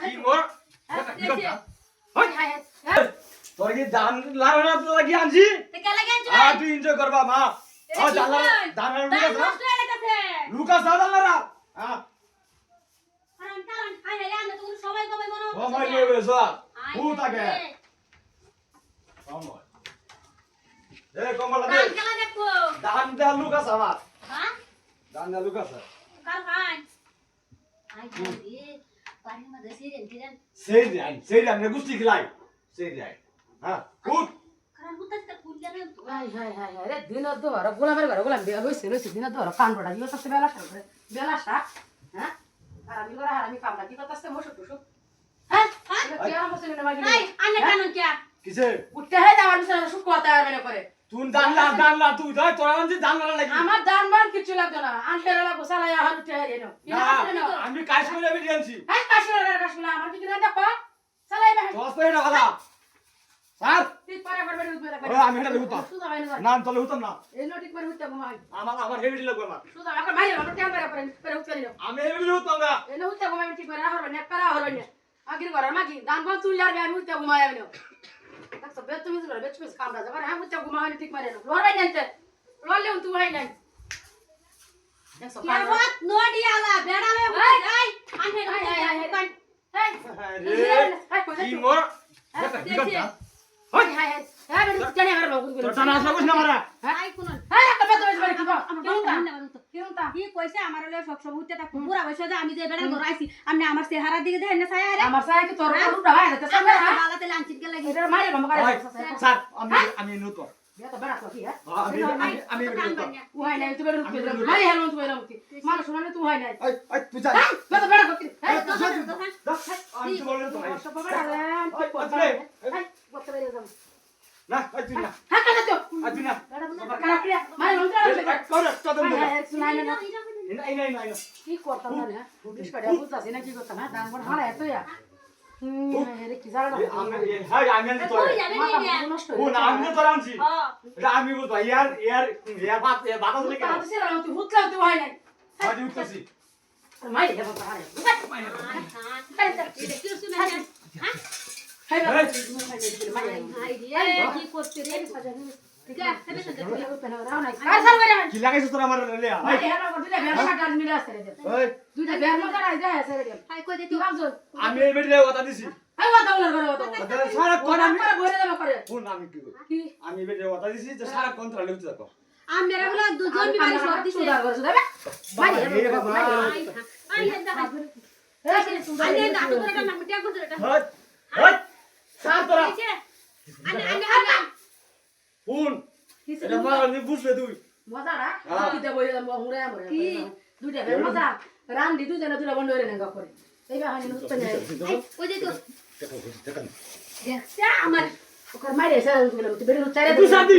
কি মোর তোর কি দান লাগানো লাগি আনছি তুই এনজয় করবা মা দান লুকাস না দালারা সময় নেবে সব হু থাকে সময় দে কমলা দে দান দে লুকাস আমার দান দে লুকাস সেই রে গুষ্টি খিলাই সেই রে হ্যাঁ উঠ রে দিন দোর গোলামের ঘরে গোলাম বিয়া হইছে রইছে দিন দোর কানড়া দিও তাতে বেলাটা হ্যাঁ আর আমি করে আর আমি কামলা কি করতেছে মোশো টুসু হ্যাঁ কি আমার বসে না মাগি এই আনে কানুন কি কিসে উঠতে হয় যাওয়ার বিছানা সুখ কথা আর মানে করে তুই দানলা তুই ধর তোর আনছি দানলা লাগি আমার দান মান কিছু লাগতো না আনহেরা লাগো সালাই আহার উঠে হয় রেনো আমি কাজ করে আমি দিয়েছি হ্যাঁ কাশিরা আমার কি না দেখো সালাই বাহ দশ টাকা কথা স্যার ঠিক পারে করবে উঠবে আমি এটা লিখতাম না তলে হতাম না এই নোটিক করে উঠতে ঘুমাই আমার হেভি লাগবে আমার সুদা এখন মাইরে আমার টাইম করে উঠতে নিও আমি হেভি হতাম না এই উঠতে ঘুমাই ঠিক করে আহার না করা হলো না আগির ঘর মাগি দান বান তুই আর আমি উঠতে ঘুমাই আমি না দেখছ বে তুমি জুড়ে বেচ বেচ কামড়া যাবার হ্যাঁ উঠতে ঘুমাই ঠিক মারে না লড়াই নাইতে লড়লে তুই হাই নাই দেখছ কেবত নডি আলা বেড়ালে যাই আনে কি মোর হাই হাই হ্যাঁ বেটা জানি আমার বাবু তোর টানা আসা কইছ না মারা আই কোন হ্যাঁ একটা বেটা বেশ বাড়ি কিবা কেউটা কি কইছে আমার লগে সব সব উঠতে তা পুরা বয়স যে আমি যে বেড়া ঘর আইছি আমনে আমার চেহারা দিকে দেখেন না ছায়া রে আমার সাথে কি তোর উড়া হয় না তো সামনে হ্যাঁ বালাতে লাঞ্চিত গে লাগি এটা মারে বাবা করে স্যার আমি নতুন বেটা বেড়া তো কি হ্যাঁ আমি উহাই নাই তুই বেটা উঠবে মারি হেলো তুই বেটা উঠি মানুষ শুনালে তুই উহাই নাই এই তুই যা বেটা বেড়া তো কি হ্যাঁ আমি তো বললাম তো সব বেড়া রে ঠিক কথা হ্যাঁ বলতে বেরিয়ে যাও না এই তুই না হ্যাঁ কাজ তো তুই না বাবা খারাপ রে মারি লঙ্কা করে চদম দে শুনাই না নাই কি করতাম না পুলিশ কাড়া বুঝতাছ না কি করতাম না দান বড় হালা এত ইয়া রে কি জানা আমি আমি আনছি তোর ও না আমি তোর আনছি এটা আমি বলতো ইয়ার বাতাস লেগে তাতে সে তুই হুতলাও তুই হয় নাই আজ উঠতেছি মাই রে বাবা হারে কি করতে রে কি লাগাইছ তোর আমার লেয়া আমি এই বেটে কথা দিছি সারা কোন আমি কি আমি বেটে কথা দিছি যে সারা কোন তোরা লিখতে থাকো আমরা হলো দুজন বিবাহ সব দিছি আই দাদু করে না মিটিয়া করতে এটা হট হট সার তোরা আনে ফোন এটা মারা নি বুঝবে তুই মজারা কি দেব মুরে আমরে কি দুইটা বে মজা রান্দি দুজনে দুলা বন্ধ করে নেগা করে এইবা হানি নুস্তে নাই ওই যে তো দেখো দেখছা আমার ওকর মাইরে এসে তুই বেরে চাইরে তুই সাদি